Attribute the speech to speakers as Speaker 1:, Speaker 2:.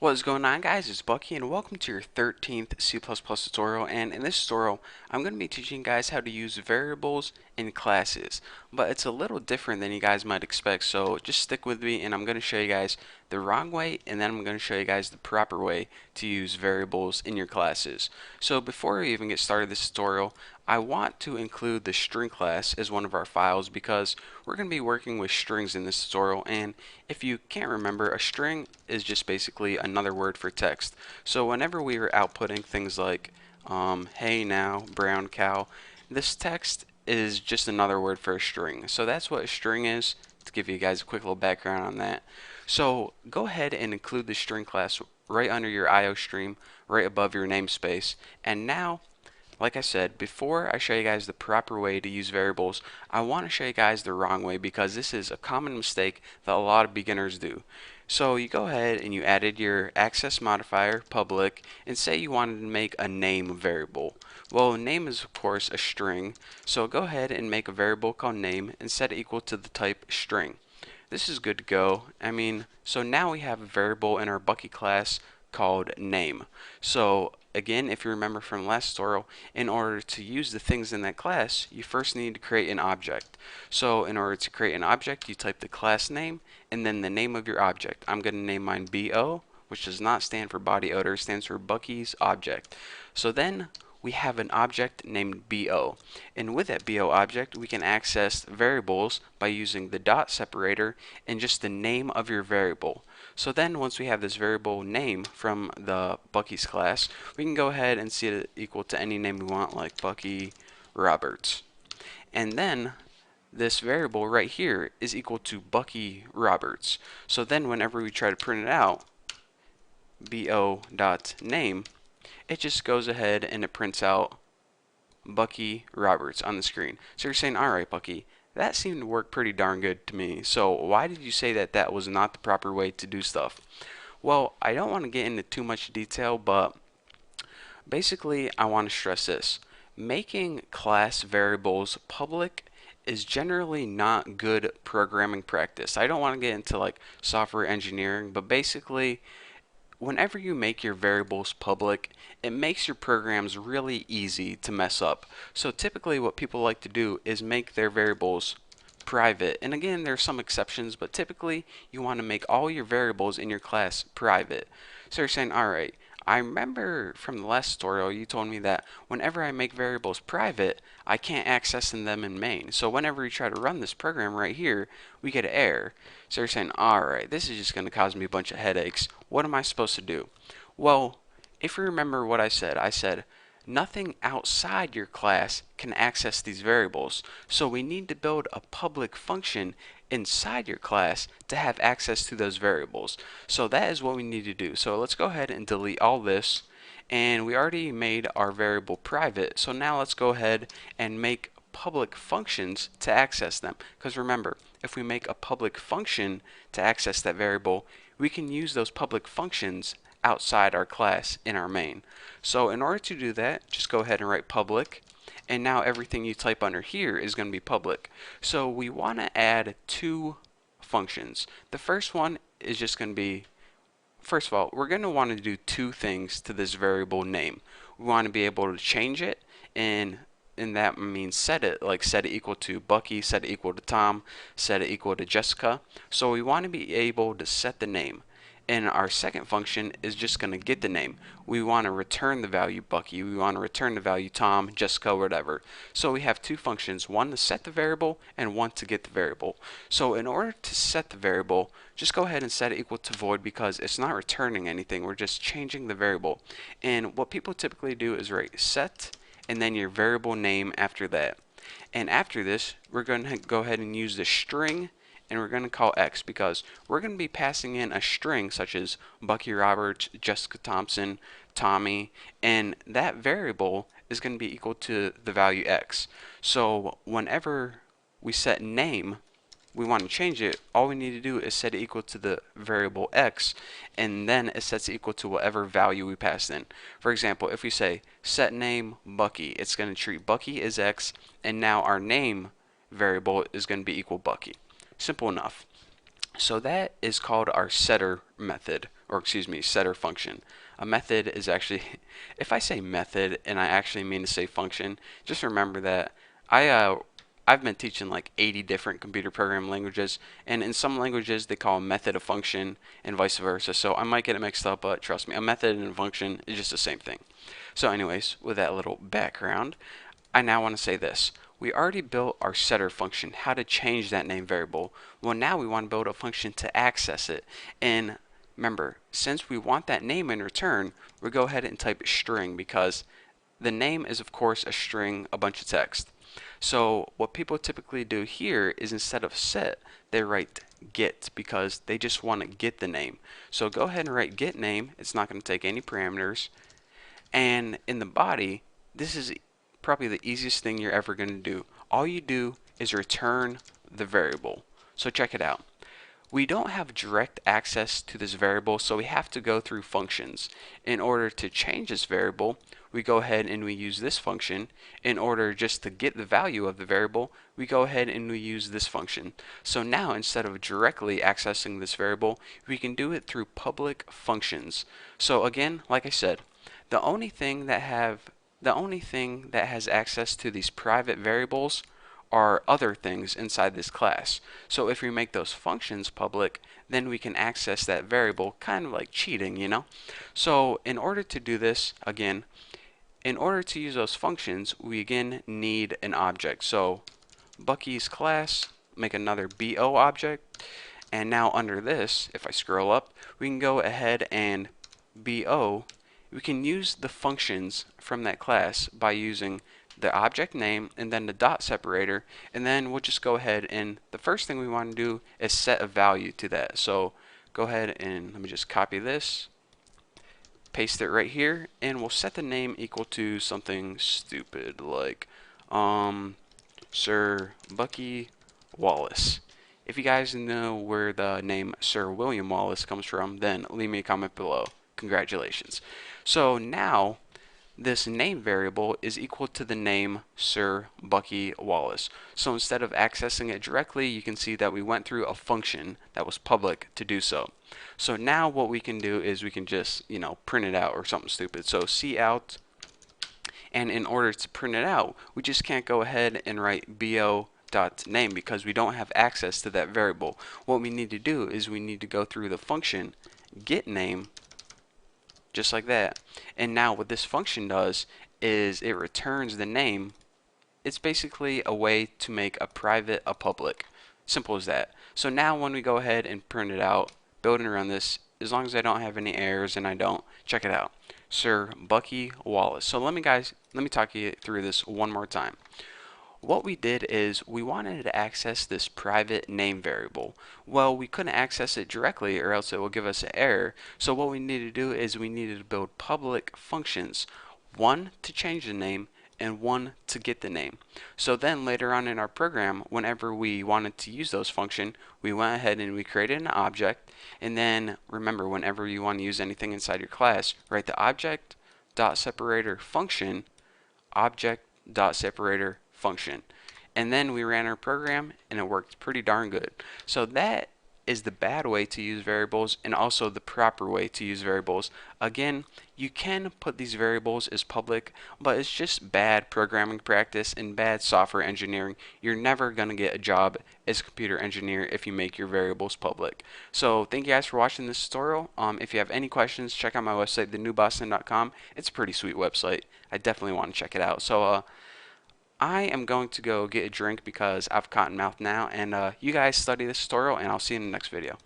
Speaker 1: What is going on, guys? It's Bucky and welcome to your 13th C++ tutorial, and in this tutorial I'm going to be teaching you guys how to use variables in classes, but it's a little different than you guys might expect, so just stick with me and I'm going to show you guys the wrong way and then I'm going to show you guys the proper way to use variables in your classes. So before we even get started this tutorial, I want to include the string class as one of our files because we're going to be working with strings in this tutorial, and if you can't remember, a string is just basically another word for text. So whenever we are outputting things like hey now, brown cow, this text is just another word for a string. So that's what a string is, to give you guys a quick little background on that. So go ahead and include the string class right under your IO stream, right above your namespace, and now like I said, before I show you guys the proper way to use variables, I want to show you guys the wrong way because this is a common mistake that a lot of beginners do. So you go ahead and you added your access modifier, public, and say you wanted to make a name variable. Well, name is of course a string, so go ahead and make a variable called name and set it equal to the type string. This is good to go. So now we have a variable in our Bucky class called name. So again, if you remember from last tutorial, in order to use the things in that class, you first need to create an object. So in order to create an object, you type the class name and then the name of your object. I'm going to name mine BO, which does not stand for body odor, stands for Bucky's object. So then we have an object named BO, and with that BO object we can access variables by using the dot separator and just the name of your variable. So then once we have this variable name from the Bucky's class, we can go ahead and set it equal to any name we want, like Bucky Roberts. And then this variable right here is equal to Bucky Roberts. So then whenever we try to print it out, bo.name, it just goes ahead and it prints out Bucky Roberts on the screen. So you're saying, alright Bucky, that seemed to work pretty darn good to me. So why did you say that that was not the proper way to do stuff? Well, I don't want to get into too much detail, but basically I want to stress this. Making class variables public is generally not good programming practice. I don't want to get into like software engineering, but basically whenever you make your variables public, it makes your programs really easy to mess up. So typically what people like to do is make their variables private. And again, there are some exceptions, but typically you want to make all your variables in your class private. So you're saying, alright, I remember from the last tutorial you told me that whenever I make variables private, I can't access them in main. So whenever you try to run this program right here, we get an error. So you're saying, alright, this is just going to cause me a bunch of headaches. What am I supposed to do? Well, if you remember what I said nothing outside your class can access these variables. So we need to build a public function inside your class to have access to those variables. So that is what we need to do. So let's go ahead and delete all this. And we already made our variable private. So now let's go ahead and make public functions to access them. Because remember, if we make a public function to access that variable, we can use those public functions outside our class in our main. So in order to do that, just go ahead and write public, and now everything you type under here is going to be public. So we want to add two functions. The first one is just going to be, first of all, we're going to want to do two things to this variable name. We want to be able to change it, and that means set it, like set it equal to Bucky, set it equal to Tom, set it equal to Jessica. So we want to be able to set the name. And our second function is just going to get the name. We want to return the value Bucky, we want to return the value Tom, Jessica, whatever. So we have two functions, one to set the variable and one to get the variable. So in order to set the variable, just go ahead and set it equal to void because it's not returning anything, we're just changing the variable. And what people typically do is write set and then your variable name after that. And after this, we're going to go ahead and use the string, and we're going to call X because we're going to be passing in a string such as Bucky Roberts, Jessica Thompson, Tommy, and that variable is going to be equal to the value X. So whenever we set name, we want to change it, all we need to do is set it equal to the variable X, and then it sets it equal to whatever value we passed in. For example, if we say set name Bucky, it's going to treat Bucky as X, and now our name variable is going to be equal Bucky. Simple enough. So that is called our setter method, or excuse me, setter function. A method is actually, if I say method and I actually mean to say function, just remember that I I've been teaching like 80 different computer programming languages, and in some languages they call a method a function and vice versa. So I might get it mixed up, but trust me, a method and a function is just the same thing. So anyways, with that little background, I now want to say this. We already built our setter function, how to change that name variable. Well, now we want to build a function to access it. And remember, since we want that name in return, we'll go ahead and type string because the name is of course a string, a bunch of text. So what people typically do here is instead of set, they write get because they just want to get the name. So go ahead and write get name. It's not going to take any parameters. And in the body, this is probably the easiest thing you're ever going to do. All you do is return the variable. So check it out. We don't have direct access to this variable, so we have to go through functions. In order to change this variable, we go ahead and we use this function. In order just to get the value of the variable, we go ahead and we use this function. So now instead of directly accessing this variable, we can do it through public functions. So again, like I said, the only thing that has access to these private variables are other things inside this class. So if we make those functions public, then we can access that variable, kind of like cheating, you know? So in order to do this, again, in order to use those functions, we again need an object. So Bucky's class, make another BO object, and now under this, if I scroll up, we can go ahead and BO, we can use the functions from that class by using the object name and then the dot separator, and then we'll just go ahead and the first thing we want to do is set a value to that. So go ahead and let me just copy this, paste it right here, and we'll set the name equal to something stupid like Sir Bucky Wallace. If you guys know where the name Sir William Wallace comes from, then leave me a comment below. Congratulations. So now this name variable is equal to the name Sir Bucky Wallace. So instead of accessing it directly, you can see that we went through a function that was public to do so. So now what we can do is we can just, print it out or something stupid. So cout, and in order to print it out, we just can't go ahead and write bo.name because we don't have access to that variable. What we need to do is we need to go through the function getName, just like that. And now what this function does is it returns the name. It's basically a way to make a private a public. Simple as that. So now when we go ahead and print it out, building around this, as long as I don't have any errors, and I don't, check it out. Sir Bucky Wallace. So let me talk you through this one more time. What we did is we wanted to access this private name variable. Well, we couldn't access it directly or else it will give us an error. So what we needed to do is we needed to build public functions, one to change the name and one to get the name. So then later on in our program, whenever we wanted to use those functions, we went ahead and we created an object. And then remember, whenever you want to use anything inside your class, write the object dot separator function object dot separator function, and then we ran our program and it worked pretty darn good. So that is the bad way to use variables and also the proper way to use variables. Again, you can put these variables as public, but it's just bad programming practice and bad software engineering. You're never going to get a job as a computer engineer if you make your variables public. So thank you guys for watching this tutorial. If you have any questions, check out my website, thenewboston.com. It's a pretty sweet website. I definitely want to check it out. So I am going to go get a drink because I've cotton mouth now, and you guys study this tutorial, and I'll see you in the next video.